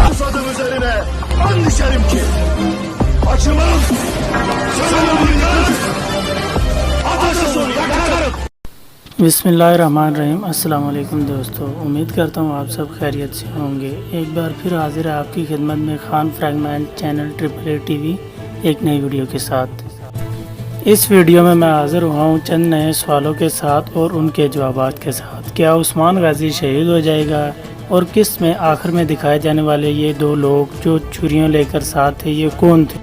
Susadım üzerine an içerim ki açılmam. Sözümü ateşe yakarım. बिस्मिल्लाहिर्रहमानिर्रहीम। अस्सलाम वालेकुम दोस्तों, उम्मीद करता हूँ आप सब खैरियत से होंगे। एक बार फिर हाजिर है आपकी खिदमत में Khan fragment channel AAA TV एक नई वीडियो के साथ। इस वीडियो में मैं हाजिर हुआ हूँ चंद नए सवालों के साथ और उनके जवाबात के साथ। क्या उस्मान गाजी शहीद हो जाएगा और किस में आखिर में दिखाए जाने वाले ये दो लोग जो छुरियों लेकर साथ थे ये कौन थे?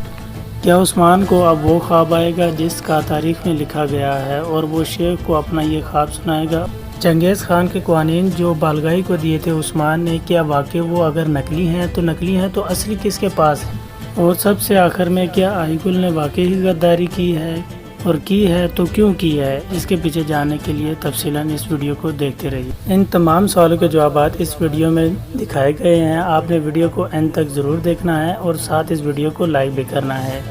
क्या उस्मान को अब वो ख्वाब आएगा जिसका तारीख में लिखा गया है और वो शेख को अपना ये ख्वाब सुनाएगा? चंगेज़ खान के कवानीन जो बालगाई को दिए थे उस्मान ने, क्या वाकई वो अगर नकली हैं तो असली किसके पास है? और सबसे आखिर में क्या आईगुल ने वाकई ही गद्दारी की है और की है तो क्यों की है? इसके पीछे जानने के लिए तफसीलन इस वीडियो को देखते रहिए। इन तमाम सवालों के जवाबात इस वीडियो में दिखाए गए हैं। आपने वीडियो को एंड तक ज़रूर देखना है और साथ इस वीडियो को लाइक भी करना है।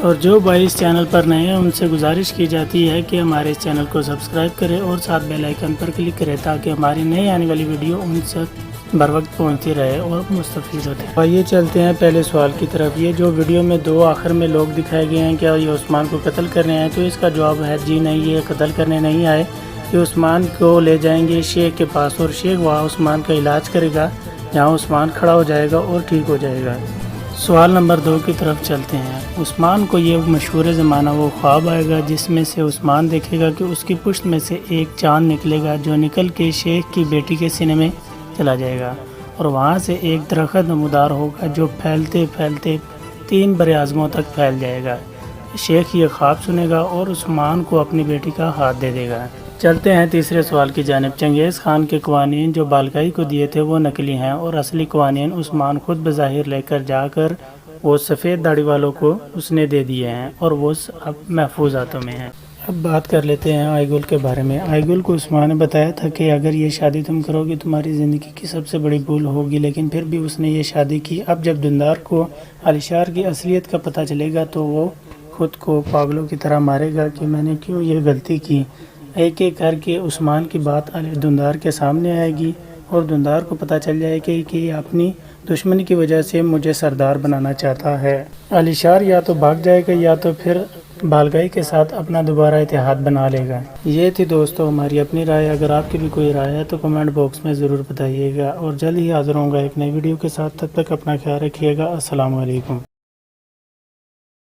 और जो भाई इस चैनल पर नए हैं उनसे गुजारिश की जाती है कि हमारे इस चैनल को सब्सक्राइब करें और साथ बेल आइकन पर क्लिक करें ताकि हमारी नई आने वाली वीडियो उनसे बर वक्त पहुँचती रहे और मुस्तफ़ीद होते हैं। आइए चलते हैं पहले सवाल की तरफ। ये जो वीडियो में दो आखिर में लोग दिखाए गए हैं, क्या ये उस्मान को कत्ल करने आए? तो इसका जवाब है जी नहीं, ये कत्ल करने नहीं आए। ये उस्मान को ले जाएंगे शेख के पास और शेख वहाँ उस्मान का इलाज करेगा, जहाँ उस्मान खड़ा हो जाएगा और ठीक हो जाएगा। सवाल नंबर 2 की तरफ चलते हैं। उस्मान को ये मशहूर ज़माना वो ख्वाब आएगा जिसमें से उस्मान देखेगा कि उसकी पुश्त में से एक चाँद निकलेगा जो निकल के शेख की बेटी के सीने में चला जाएगा और वहाँ से एक दरख्त नमूदार होगा जो फैलते फैलते 3 बरे-आज़मों तक फैल जाएगा। शेख ये ख्वाब सुनेगा और उस्मान को अपनी बेटी का हाथ दे देगा। चलते हैं तीसरे सवाल की जानिब। चंगेज़ खान के कवानीन जो बालगाई को दिए थे वो नकली हैं और असली कवानीन उस्मान खुद बज़ाहिर लेकर जाकर वो सफ़ेद दाढ़ी वालों को उसने दे दिए हैं और वो अब महफूज हाथों में हैं। अब बात कर लेते हैं आईगुल के बारे में। आईगुल को उस्मान ने बताया था कि अगर ये शादी तुम करोगे तुम्हारी ज़िंदगी की सबसे बड़ी भूल होगी, लेकिन फिर भी उसने ये शादी की। अब जब दुंदार को अलीशार की असलियत का पता चलेगा तो वो खुद को पागलों की तरह मारेगा कि मैंने क्यों ये गलती की। एक एक करके उस्मान की बात दुंदार के सामने आएगी और दुंदार को पता चल जाएगा कि अपनी दुश्मनी की वजह से मुझे सरदार बनाना चाहता है। अलीशार या तो भाग जाएगा या तो फिर बालगाई के साथ अपना दोबारा इतिहाद बना लेगा। ये थी दोस्तों हमारी अपनी राय। अगर आपकी भी कोई राय है तो कमेंट बॉक्स में ज़रूर बताइएगा और जल्द ही हाज़िर होऊंगा एक नई वीडियो के साथ। तब तक अपना ख्याल रखिएगा। अस्सलाम वालेकुम।